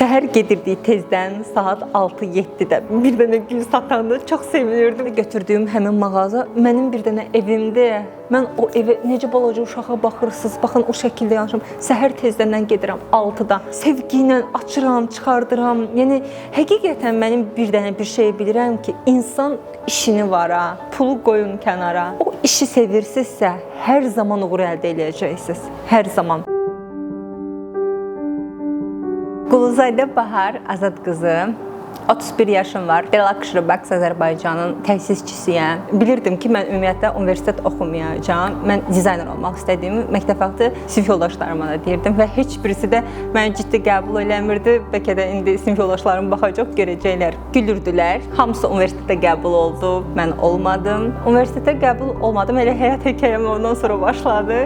Səhər gedirdik tezdən, saat 6-7-də. Bir dənə gül satanda çox sevinirdim. Götürdüyüm həmin mağaza mənim bir dənə evimdir. Mən o evə necə balaca uşağa baxırsınız, baxın o şəkildə yanaşım. Səhər tezdəndən gedirəm 6-da. Sevgi ilə açıram, çıxardıram. Yəni həqiqətən mənim bir dənə bir şey bilirəm ki, insan işini var ha, pulu qoyun kənara. O işi sevirsinizsə, hər zaman uğur əldə edəcəksiniz. Hər zaman. Quluzadə Bahar Azad qızı, 31 yaşım var. Relaxury Box Azərbaycanın təsisçisiyəm. Bilirdim ki, mən ümumiyyətlə universitet oxumayacağam. Mən dizayner olmaq istədiyimi məktəb vaxtı sinif yoldaşlarıma da deyirdim və heç birisi də məni ciddi qəbul eləmirdi. Bəlkə də indi sinif yoldaşlarım baxacaq, görəcəklər. Gülürdülər. Hamısı universitetə qəbul oldu, mən olmadım. Universitetə qəbul olmadım, elə həyat hekayəm ondan sonra başladı.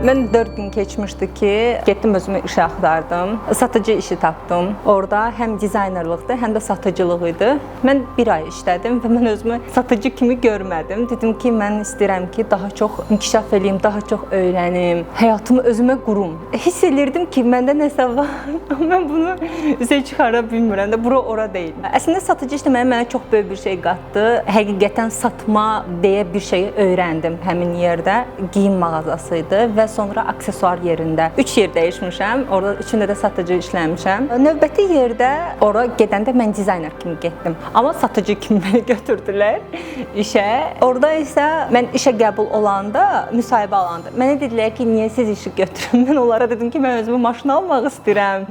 Mən 4 gün keçmişdi ki, getdim özümə iş axtardım. Satıcı işi tapdım. Orada həm dizaynerlıqdır, həm də satıcılıq idi. Mən 1 ay işlədim və mən özümü satıcı kimi görmədim. Dedim ki, mən istəyirəm ki, daha çox inkişaf eləyim, daha çox öyrənim, həyatımı özümə qurum. Hiss edirdim ki, məndə nəsə var, amma mən bunu üzə çıxara bilmirəm də, bura ora deyil. Əslində satıcı işləməyə mənə çox böyük bir şey qatdı. Həqiqətən satma deyə bir şeyi öyrəndim həmin yerdə. Geyim mağazası idi və sonra aksesuar yerində 3 yer dəyişmişəm. Orada 3-ündə də satıcı işləmişəm. Növbəti yerdə ora gedəndə mən dizayner kimi getdim. Amma satıcı kimi məni götürdülər işə. Orada isə mən işə qəbul olanda, müsahibə alanda mənə dedilər ki, niyə siz işi götürün? Mən onlara dedim ki, mən özümə maşın almaq istəyirəm.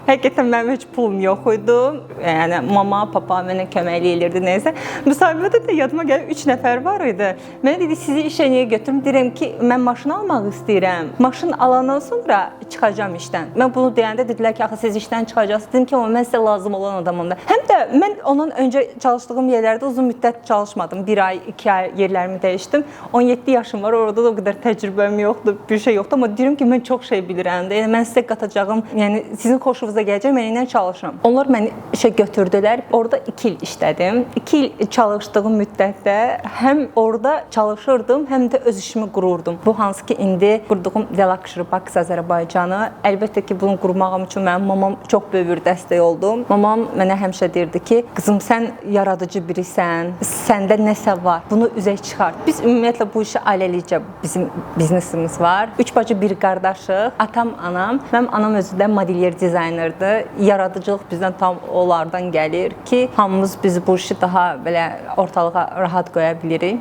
Həqiqətən mənim heç pulum yox idi. Yəni mama, papa mənə kömək eləyirdi nəysə. Müsahibədə də yadıma gəlib 3 nəfər var idi. Mənə dedi, sizi işə niyə götürüm? Deyirəm ki, mən maşın almaq istəyirəm. Maşın alandan sonra çıxacağam işdən. Mən bunu deyəndə dedilər ki, axı siz işdən çıxacaqsınız. Dedim ki, amma mən sizə lazım olan adamım da. Həm də mən ondan öncə çalışdığım yerlərdə uzun müddət çalışmadım. 1 ay, 2 ay yerlərimi dəyişdim. 17 yaşım var, orada da o qədər təcrübəm yoxdur, bir şey yoxdur. Amma deyirəm ki, mən çox şey bilirəm də. Yəni mən sizə qatacağım, yəni sizin xoşunuza gələcək, mən ilə çalışıram. Onlar məni işə götürdülər. Orada 2 il işlədim. 2 il çalışdığım müddətdə həm orada çalışırdım, həm də öz işimi qururdum. Bu hansı ki, indi qurduğum Relaxury Box Azərbaycanı. Əlbəttə ki, bunu qurmağım üçün mənim mamam çox böyük bir dəstək oldu. Mamam mənə həmişə deyirdi ki, qızım sən yaradıcı birisən, səndə nəsə var, bunu üzə çıxart. Biz ümumiyyətlə bu işi ailəlikcə bizim biznesimiz var. 3 bacı, 1 qardaşıq. Atam, anam. Mənim anam özü də modelyer dizaynerdir. Yaradıcılıq bizdən tam onlardan gəlir ki, hamımız biz bu işi daha belə ortalığa rahat qoya bilirik.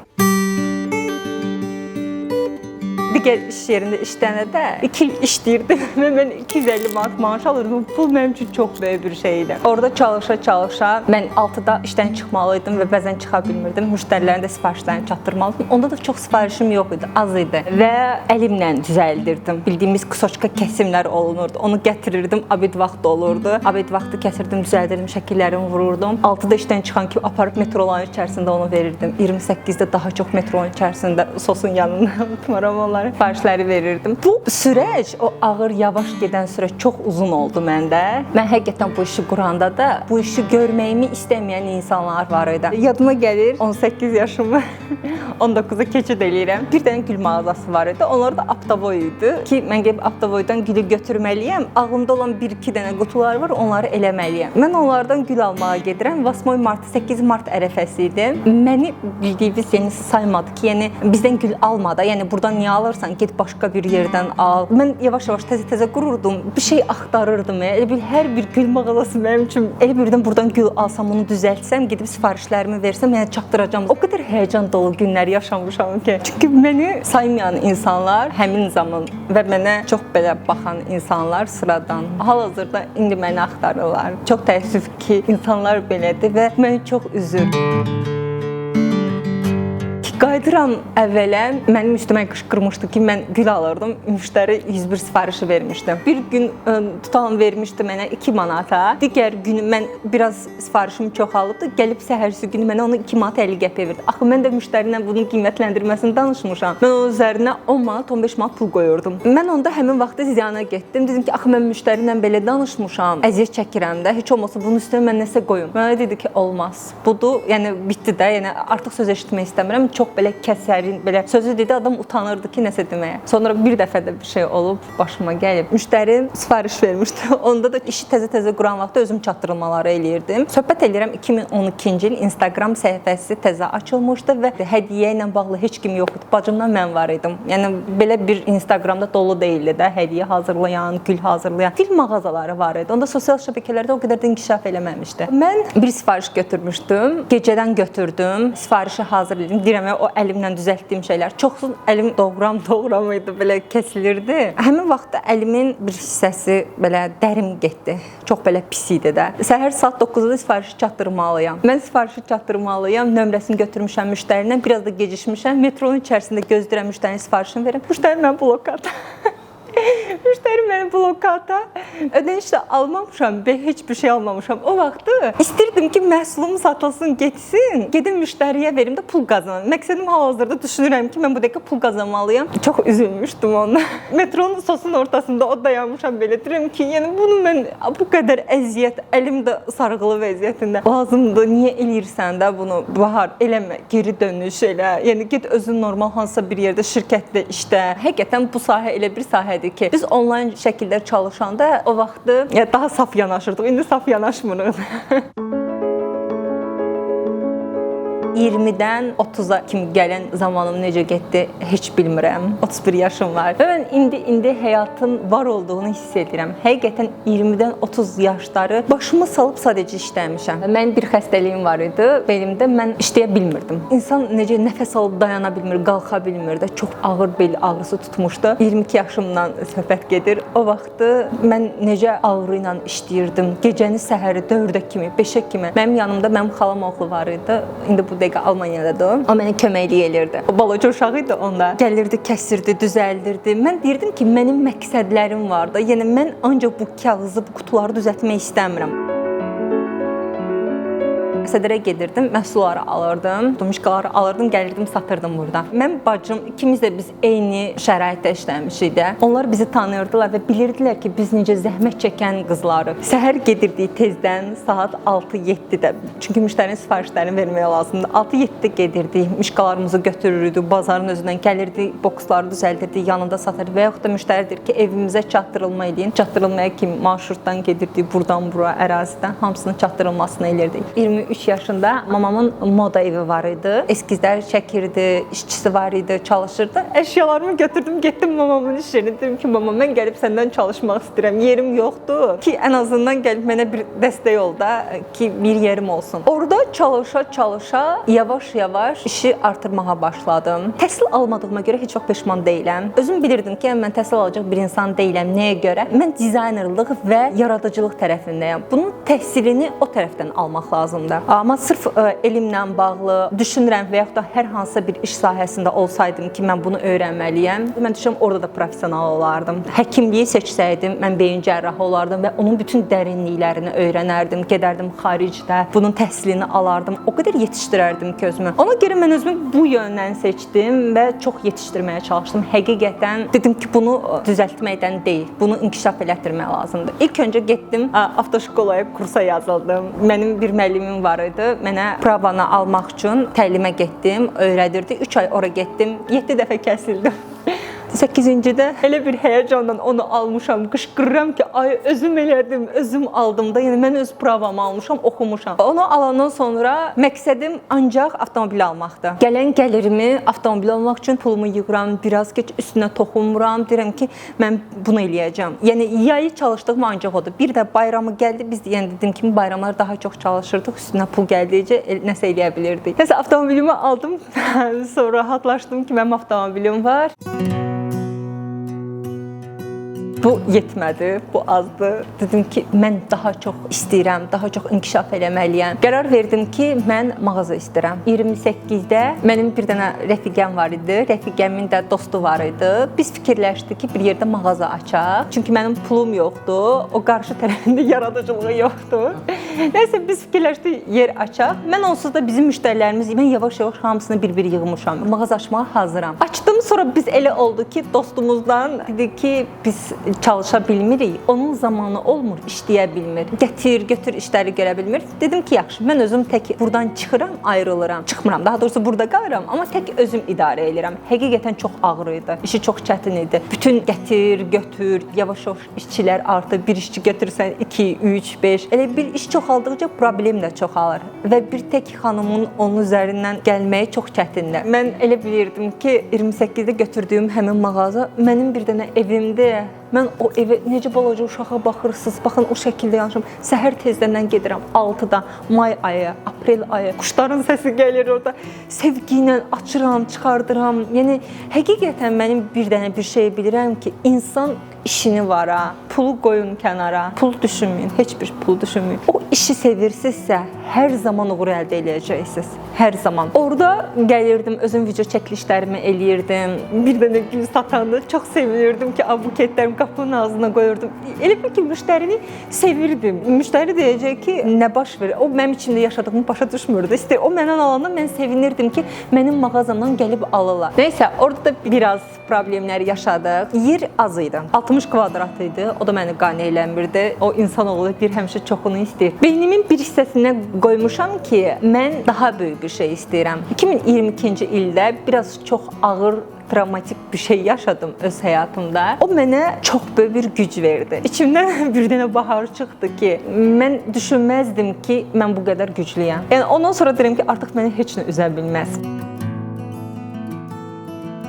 Digər iş yerində işlənəndə 2 il işləyirdim və mən 250 manat maaş alırdım. Bu mənim üçün çox böyük bir şey idi. Orada çalışa-çalışa mən 6-da işdən çıxmalıydım və bəzən çıxa bilmirdim. Müştərilərin də sifarişlərini çatdırmalıydım. Onda da çox sifarişim yox idi, az idi və əlimlə düzəldirdim. Bildiyimiz kusoçka kəsimlər olunurdu. Onu gətirirdim, abid vaxtı olurdu. Abid vaxtı kəsirdim, düzəldirdim, şəkillərimi vururdum. 6-da işdən çıxan kimi aparıb metroların içərisində onu verirdim. 28-də daha çox metronun içərisində sosun yanında unutmaram onları. Sifarişləri verirdim. Bu sürəc, o ağır, yavaş gedən sürəc çox uzun oldu məndə. Mən həqiqətən bu işi quranda da bu işi görməyimi istəməyən insanlar var idi. Yadıma gəlir, 18 yaşımı 19-a keçid eləyirəm. Bir dənə gül mağazası var idi. Onlar da Aptavoy idi ki, mən gəlib Aptavoydan gülü götürməliyəm. Ağlımda olan 1-2 dənə qutular var, onları eləməliyəm. Mən onlardan gül almağa gedirəm. 8 mart, 8 mart ərəfəsi idi. Məni bildiyiniz yəni saymadı ki, yəni bizdən gül almadı. Yəni buradan niyə alırsan, get başqa bir yerdən al. Mən yavaş-yavaş təzə-təzə qururdum. Bir şey axtarırdım. Elə bil hər bir gül mağazası mənim üçün elə birdən buradan gül alsam, onu düzəltsəm, gedib sifarişlərimi versəm, yəni çatdıracağam. O qədər həyəcan dolu günlər yaşamışam ki. Çünki məni saymayan insanlar həmin zaman və mənə çox belə baxan insanlar sıradan hal-hazırda indi məni axtarırlar. Çox təəssüf ki, insanlar belədir və məni çox üzür. Qayıdıram əvvələ, mənim üstümə qışqırmışdı ki, mən gül alırdım, müştəri 101 sifarişi vermişdim. Bir gün tutalım vermişdi mənə 2 manata, digər günü mən biraz sifarişim çoxalıbdı, gəlib səhərsi günü mənə onu 2 manat 50 qəpiyə verdi. Axı mən də müştərinə bunun qiymətləndirməsini danışmışam. Mən onun üzərinə 10 manat, 15 manat pul qoyurdum. Mən onda həmin vaxtda ziyana getdim, dedim ki, axı mən müştəri ilə belə danışmışam, əziyyət çəkirəm də, heç olmasa bunun üstünə mən nəsə qoyum. Mənə dedi ki, olmaz. Budur, yəni bitdi də, yəni artıq söz eşitmək istəmirəm, çox çox belə kəsərin, belə sözü dedi, adam utanırdı ki, nəsə deməyə. Sonra bir dəfə də bir şey olub, başıma gəlib. Müştərim sifariş vermişdi. Onda da işi təzə-təzə quran vaxtda özüm çatdırılmaları eləyirdim. Söhbət eləyirəm 2012-ci il Instagram səhifəsi təzə açılmışdı və hədiyyə ilə bağlı heç kim yox idi. Bacımdan mən var idim. Yəni belə bir Instagramda dolu deyildi də, hədiyyə hazırlayan, gül hazırlayan gül mağazaları var idi. Onda sosial şəbəkələrdə o qədər də inkişaf eləməmişdi. Mən bir sifariş götürmüşdüm. Gecədən götürdüm. Sifarişi hazırladım. Deyirəm o əlimlə düzəltdiyim şeylər. Çoxsun əlim doğram idi, belə kəsilirdi. Həmin vaxtda əlimin bir hissəsi belə dərim getdi. Çox belə pis idi də. Səhər saat 9-da sifarişi çatdırmalıyam. Mən sifarişi çatdırmalıyam. Nömrəsini götürmüşəm müştərinin. Biraz da gecikmişəm. Metronun içərisində gözləyirəm müştərinin sifarişini verim. Müştəri mən blokada. Müştəri məni blokada. Ödəniş də almamışam, heç bir şey almamışam. O vaxtı istirdim ki, məhsulum satılsın, getsin. Gedim müştəriyə verim də pul qazanım. Məqsədim hal-hazırda düşünürəm ki, mən bu dəqiqə pul qazanmalıyam. Çox üzülmüşdüm ona. Metronun sosun ortasında o dayanmışam belə. Deyirəm ki, yəni bunu mən bu qədər əziyyət, əlim də sarğılı vəziyyətində lazımdır. Niyə eləyirsən də bunu? Bahar, eləmə, geri dönüş elə. Yəni get özün normal hansısa bir yerdə, şirkətdə işlə. Həqiqətən bu sahə elə bir sahədir ki, biz onlayn şəkildə çalışanda o vaxtı daha saf yanaşırdıq. İndi saf yanaşmırıq. 20-dən 30-a kimi gələn zamanım necə getdi heç bilmirəm. 31 yaşım var. Və mən indi həyatın var olduğunu hiss edirəm. Həqiqətən 20-dən 30 yaşları başımı salıb sadəcə işləmişəm. Mənim bir xəstəliyim var idi. Belimdə mən işləyə bilmirdim. İnsan necə nəfəs alıb dayana bilmir, qalxa bilmir də. Çox ağır bel ağrısı tutmuşdu. 22 yaşımdan söhbət gedir. O vaxtı mən necə ağrı ilə işləyirdim. Gecəni səhəri 4-ə kimi, 5-ə kimi. Mənim yanımda mənim xalam oğlu var idi. İndi bu dəqiqə Almaniyadadır. O mənə köməklik elirdi. O balaca uşaq idi onda. Gəlirdi, kəsirdi, düzəldirdi. Mən deyirdim ki, mənim məqsədlərim var da. Yəni mən ancaq bu kağızı, bu qutuları düzəltmək istəmirəm. Sədrə gedirdim, məhsulları alırdım, mişqaları alırdım, gəlirdim, satırdım burada. Mən bacım, ikimiz də biz eyni şəraitdə işləmişik də. Onlar bizi tanıyırdılar və bilirdilər ki, biz necə zəhmət çəkən qızlarıq. Səhər gedirdik tezdən, saat 6-7-də. Çünki müştərinin sifarişlərini verməyə lazımdır. 6-7-də gedirdik, mişqalarımızı götürürdük, bazarın özündən gəlirdik, boksları düzəldirdik, yanında satırdı və yaxud da müştəridir ki, evimizə çatdırılma eləyin. Çatdırılmaya kimi marşrutdan gedirdik, buradan bura, ərazidən hamısının çatdırılmasını elirdik. 23 yaşında mamamın moda evi var idi. Eskizlər çəkirdi, işçisi var idi, çalışırdı. Əşyalarımı götürdüm, getdim mamamın iş yerinə. Dedim ki, mama, mən gəlib səndən çalışmaq istəyirəm. Yerim yoxdur ki, ən azından gəlib mənə bir dəstək ol da ki, bir yerim olsun. Orada çalışa yavaş-yavaş işi artırmağa başladım. Təhsil almadığıma görə heç vaxt peşman deyiləm. Özüm bilirdim ki, mən təhsil alacaq bir insan deyiləm. Nəyə görə? Mən dizaynerlıq və yaradıcılıq tərəfindəyəm. Bunun təhsilini o tərəfdən almaq lazımdır. Amma sırf elmlə bağlı düşünürəm və yaxud da hər hansısa bir iş sahəsində olsaydım ki, mən bunu öyrənməliyəm. Mən düşünürəm, orada da professional olardım. Həkimliyi seçsəydim, mən beyin cərrahı olardım və onun bütün dərinliklərini öyrənərdim. Gedərdim xaricdə, bunun təhsilini alardım. O qədər yetişdirərdim ki, özümü. Ona görə mən özümü bu yöndən seçdim və çox yetişdirməyə çalışdım. Həqiqətən dedim ki, bunu düzəltməkdən deyil, bunu inkişaf elətdirmək lazımdır. İlk öncə getdim, avtoşkolaya kursa yazıldım. Mənim bir müəllimim var idi. Mənə pravanı almaq üçün təlimə getdim, öyrədirdi. 3 ay ora getdim, 7 dəfə kəsildim. 8-cidə elə bir həyəcanla onu almışam, qışqırıram ki, ay özüm elədim, özüm aldım da. Yəni mən öz pravamı almışam, oxumuşam. Onu alandan sonra məqsədim ancaq avtomobil almaqdır. Gələn gəlirimi avtomobil almaq üçün pulumu yığıram, biraz keç üstünə toxunmuram, deyirəm ki, mən bunu eləyəcəm. Yəni yayı çalışdığım ancaq odur. Bir də bayramı gəldi, biz yəni dediyim kimi bayramlar daha çox çalışırdıq, üstünə pul gəldikcə nəsə eləyə bilirdik. Nəsə avtomobilimi aldım, sonra rahatlaşdım ki, mənim avtomobilim var. Bu yetmədi, bu azdı. Dedim ki, mən daha çox istəyirəm, daha çox inkişaf eləməliyəm. Qərar verdim ki, mən mağaza istəyirəm. 28-də mənim bir dənə rəfiqəm var idi, rəfiqəmin də dostu var idi. Biz fikirləşdik ki, bir yerdə mağaza açaq. Çünki mənim pulum yoxdur, o qarşı tərəfində yaradıcılığı yoxdur. Nəysə, biz fikirləşdik, yer açaq. Mən onsuz da bizim müştərilərimiz, mən yavaş-yavaş hamısını bir-bir yığmışam. Mağaza açmağa hazıram. Açdım, sonra biz elə oldu ki, dostumuzdan dedi ki, biz çalışa bilmirik, onun zamanı olmur, işləyə bilmir. Gətir, götür işləri görə bilmir. Dedim ki, yaxşı, mən özüm tək buradan çıxıram, ayrılıram. Çıxmıram, daha doğrusu burada qalıram, amma tək özüm idarə edirəm. Həqiqətən çox ağır idi. İşi çox çətin idi. Bütün gətir, götür, yavaş-yavaş işçilər artır. Bir işçi götürsən 2, 3, 5. Elə bir iş çoxaldıqca problem də çoxalır və bir tək xanımın onun üzərindən gəlməyi çox çətindir. Mən elə bilirdim ki, 28-də götürdüyüm həmin mağaza mənim bir dənə evimdir. Mən o evə necə balaca uşağa baxırsınız. Baxın o şəkildə yanmışam. Səhər tezdən gedirəm 6-da, may ayı, aprel ayı. Quşların səsi gəlir orada. Sevgi ilə açıram, çıxardıram. Yəni həqiqətən mənim bir dənə bir şey bilirəm ki, insan işini var ha. Pulu qoyun kənara. Pul düşünməyin, heç bir pul düşünməyin. O işi sevirsinizsə, hər zaman uğur əldə edəcəksiniz. Hər zaman. Orada gəlirdim, özüm video çəkilişlərimi eləyirdim. Bir dənə gül satanda çox sevinirdim ki, buketlərimi qapının ağzına qoyurdum. Elə bir ki, müştərini sevirdim. Müştəri deyəcək ki, nə baş verir? O mənim içimdə yaşadığımı başa düşmürdü. O məndən alanda mən sevinirdim ki, mənim mağazamdan gəlib alırlar. Nəysə, orada da biraz problemlər yaşadıq. Yer az idi. 60 kvadrat idi. O da məni qane eləmirdi. O insanoğlu bir həmişə çoxunu istəyir. Beynimin bir hissəsinə qoymuşam ki, mən daha böyük bir şey istəyirəm. 2022-ci ildə biraz çox ağır travmatik bir şey yaşadım öz həyatımda. O mənə çox böyük bir güc verdi. İçimdən bir dənə bahar çıxdı ki, mən düşünməzdim ki, mən bu qədər güclüyəm. Yəni ondan sonra deyirəm ki, artıq məni heç nə üzə bilməz.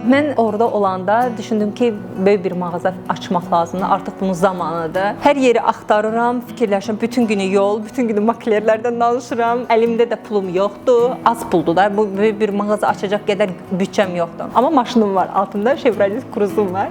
Mən orada olanda düşündüm ki, böyük bir mağaza açmaq lazımdır. Artıq bunun zamanıdır. Hər yeri axtarıram, fikirləşirəm. Bütün günü yol, bütün günü makilerlərdən danışıram. Əlimdə də pulum yoxdur. Az puldur da. Bu böyük bir mağaza açacaq qədər bütçəm yoxdur. Amma maşınım var. Altında Chevrolet Cruze'um var.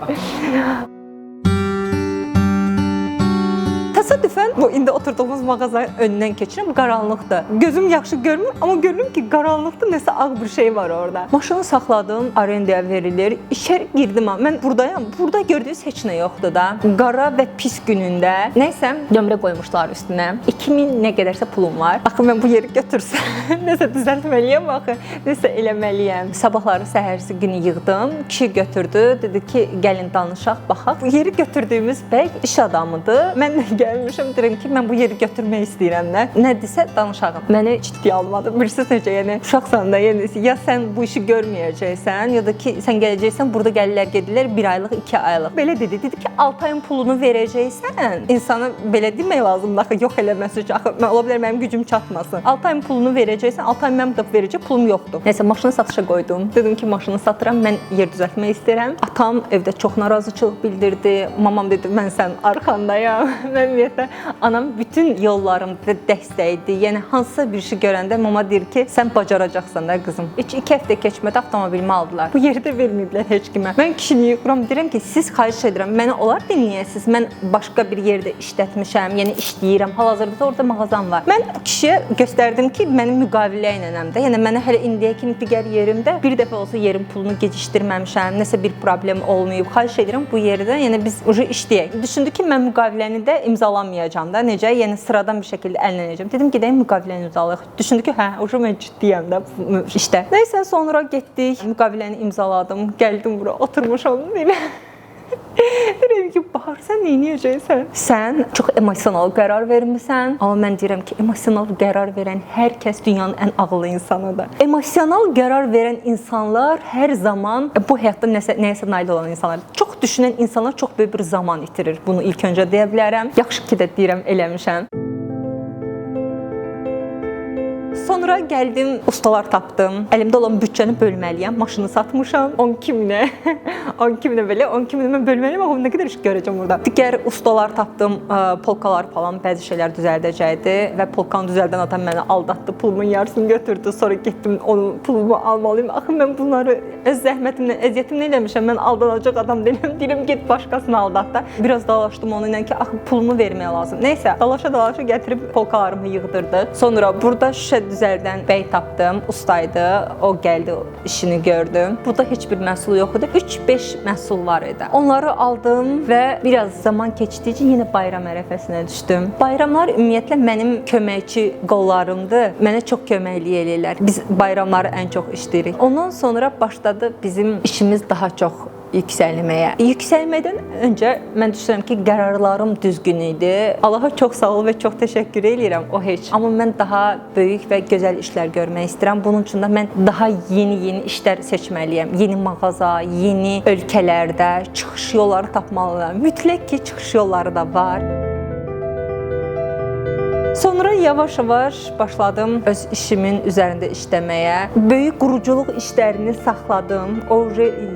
Təsadüfən bu indi oturduğumuz mağazanın önündən keçirəm, qaranlıqdır. Gözüm yaxşı görmür, amma görürüm ki, qaranlıqda nəsə ağ bir şey var orada. Maşını saxladım, arendaya verilir. İçəri girdim, mən buradayam. Burada gördüyünüz heç nə yoxdur da. Qara və pis günündə nəysə nömrə qoymuşlar üstünə. 2000 nə qədərsə pulum var. Axı mən bu yeri götürsəm, nəsə düzəltməliyəm axı, nəsə eləməliyəm. Sabahları səhərsi günü yığdım. Kişi götürdü, dedi ki, gəlin danışaq, baxaq. Bu yeri götürdüyümüz bəy iş adamıdır. Mən də gəlmişəm, deyirəm ki, mən bu yeri götürmək istəyirəm də. Nədirsə danışağım. Məni ciddi almadı. Bilirsiniz necə, yəni uşaqsan da, yəni ya sən bu işi görməyəcəksən, ya da ki, sən gələcəksən, burada gəlirlər, gedirlər 1 aylıq, 2 aylıq. Belə dedi. Dedi ki, 6 ayın pulunu verəcəksən. İnsana belə demək lazımdır axı, yox eləməsi üçün. Axı ola bilər mənim gücüm çatmasın. 6 ayın pulunu verəcəksən, 6 ay mən də verəcək, pulum yoxdur. Nəsə maşını satışa qoydum. Dedim ki, maşını satıram, mən yer düzəltmək istəyirəm. Atam evdə çox narazıçılıq bildirdi. Mamam dedi, mən sənin arxandayam. Ümumiyyətlə, anam bütün yollarımda dəstəkdir. Yəni, hansısa bir şey görəndə mama deyir ki, sən bacaracaqsan da qızım. Heç 2 həftə keçmədi, avtomobilimi aldılar. Bu yerdə verməyiblər heç kimə. Mən kişiliyi quram, deyirəm ki, siz xahiş edirəm, məni onlar dinləyəsiniz. Mən başqa bir yerdə işlətmişəm, yəni işləyirəm. Hal-hazırda da orada mağazam var. Mən kişiyə göstərdim ki, mənim müqavilə ilənəm də. Yəni, mənə hələ indiyə kimi digər yerimdə bir dəfə olsa yerin pulunu gecişdirməmişəm, nəsə bir problem olmayıb. Xahiş edirəm bu yerdə, yəni biz işləyək. Düşündü ki, mən müqaviləni də imzalamayacağam da. Necə? Yəni sıradan bir şəkildə ələnəcəm. Dedim gedəyim müqaviləni imzalayaq. Düşündü ki, hə, mən ciddiyəm də bu işdə. Nəysə sonra getdik, müqaviləni imzaladım, gəldim bura, oturmuşam belə. Deyirəm ki, Bahar, sən nə edəcəksən? Sən çox emosional qərar vermisən, amma mən deyirəm ki, emosional qərar verən hər kəs dünyanın ən ağıllı insanıdır. Emosional qərar verən insanlar hər zaman bu həyatda nəyəsə nail olan insanlar. Çox düşünən insanlar çox böyük bir zaman itirir. Bunu ilk öncə deyə bilərəm. Yaxşı ki də deyirəm, eləmişəm. Sonra gəldim, ustalar tapdım. Əlimdə olan bütçəni bölməliyəm. Maşını satmışam. 12.000-ə. 12.000-ə belə, 12.000-ə mən bölməliyəm. Amma nə qədər iş görəcəm burada. Digər ustalar tapdım. Polkalar falan, bəzi şeylər düzəldəcəkdi və polkanı düzəldən adam məni aldatdı. Pulumun yarısını götürdü. Sonra getdim, onun pulumu almalıyım. Axı mən bunları öz zəhmətimlə, əziyyətimlə eləmişəm. Mən aldanacaq adam deyiləm. Deyirəm, get başqasını aldat da. Biraz dalaşdım onunla ki, axı pulumu verməyə lazım. Nəysə, dalaşa gətirib polkalarımı yığdırdı. Sonra burada şüşə düzəldən bəy tapdım, ustaydı. O gəldi, işini gördüm. Burada heç bir məhsul yox idi. 3-5 məhsul var idi. Onları aldım və biraz zaman keçdikcə yenə bayram ərəfəsinə düşdüm. Bayramlar ümumiyyətlə mənim köməkçi qollarımdır. Mənə çox köməklik eləyirlər. Biz bayramları ən çox işləyirik. Ondan sonra başladı bizim işimiz daha çox yüksəlməyə. Yüksəlmədən öncə mən düşünürəm ki, qərarlarım düzgün idi. Allaha çox sağ ol və çox təşəkkür edirəm, o heç. Amma mən daha böyük və gözəl işlər görmək istəyirəm. Bunun üçün də mən daha yeni işlər seçməliyəm. Yeni mağaza, yeni ölkələrdə çıxış yolları tapmalıyam. Mütləq ki, çıxış yolları da var. Sonra yavaş-yavaş başladım öz işimin üzərində işləməyə. Böyük quruculuq işlərini saxladım. O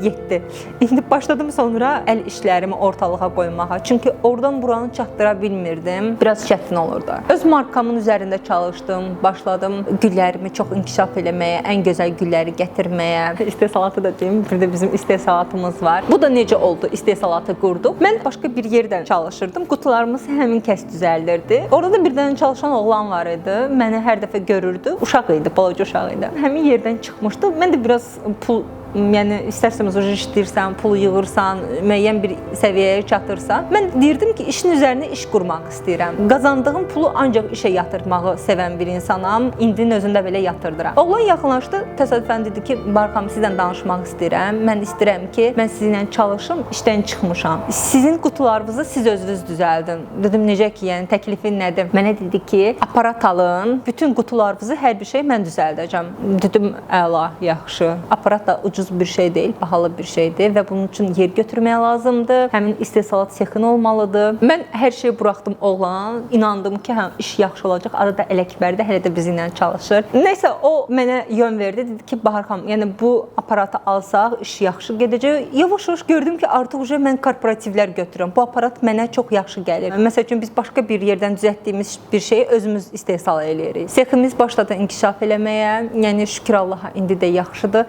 yetdi. İndi başladım sonra əl işlərimi ortalığa qoymağa. Çünki oradan buranı çatdıra bilmirdim. Biraz çətin olurdu. Öz markamın üzərində çalışdım. Başladım güllərimi çox inkişaf eləməyə, ən gözəl gülləri gətirməyə. İstehsalatı da deyim, bir də bizim istehsalatımız var. Bu da necə oldu? İstehsalatı qurduq. Mən başqa bir yerdən çalışırdım. Qutularımız həmin kəs düzəldirdi. Orada da bir dənə çalışan oğlan var idi. Məni hər dəfə görürdü. Uşaq idi, balaca uşaq idi. Həmin yerdən çıxmışdı. Mən də biraz pul, yəni istərsəniz işləyirsən, pul yığırsan, müəyyən bir səviyyəyə çatırsan, mən deyirdim ki, işin üzərinə iş qurmaq istəyirəm. Qazandığım pulu ancaq işə yatırmağı sevən bir insanam. İndinin özündə belə yatırdıram. Oğlan yaxınlaşdı, təsadüfən dedi ki, Barxam, sizlə danışmaq istəyirəm. Mən istəyirəm ki, mən sizinlə çalışım, işdən çıxmışam. Sizin qutularınızı siz özünüz düzəldin. Dedim, necə ki, yəni təklifin nədir? Mənə dedi ki, aparat alın, bütün qutularınızı hər bir şey mən düzəldəcəm. Dedim, əla, yaxşı. Aparat da ucuz bir şey deyil, bahalı bir şeydir və bunun üçün yer götürməyə lazımdır. Həmin istehsalat sexin olmalıdır. Mən hər şeyi buraxdım oğlana. İnandım ki, hə, iş yaxşı olacaq. Arada Ələkbərdə hələ də bizimlə çalışır. Nəysə, o mənə yön verdi. Dedi ki, Bahar, yəni bu aparatı alsaq, iş yaxşı gedəcək. Yavaş-yavaş gördüm ki, artıq mən korporativlər götürürəm. Bu aparat mənə çox yaxşı gəlir. Məsəl üçün biz başqa bir yerdən düzəltdiyimiz bir şeyi özümüz istehsal eləyirik. Seximiz başladı inkişaf eləməyə. Yəni şükür Allaha, indi də yaxşıdır.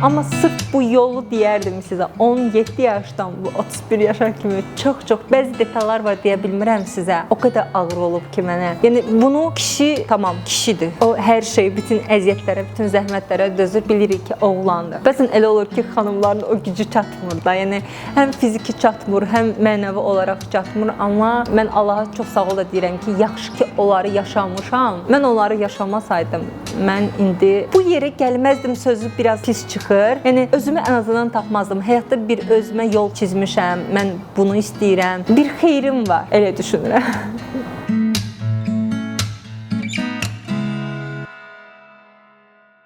Amma sırf bu yolu deyərdim sizə, 17 yaşdan bu 31 yaşa kimi çox bəzi detallar var deyə bilmirəm sizə. O qədər ağır olub ki mənə. Yəni bunu kişi, tamam, kişidir. O hər şey, bütün əziyyətlərə, bütün zəhmətlərə dözür, bilirik ki, oğlandır. Bəzən elə olur ki, xanımların o gücü çatmır da. Yəni həm fiziki çatmır, həm mənəvi olaraq çatmır, amma mən Allaha çox sağ ol da deyirəm ki, yaxşı ki, onları yaşamışam. Mən onları yaşamasaydım, mən indi bu yerə gəlməzdim sözü biraz pis çıxır. Yəni özümü ən azından tapmazdım. Həyatda bir özümə yol çizmişəm. Mən bunu istəyirəm. Bir xeyrim var, elə düşünürəm.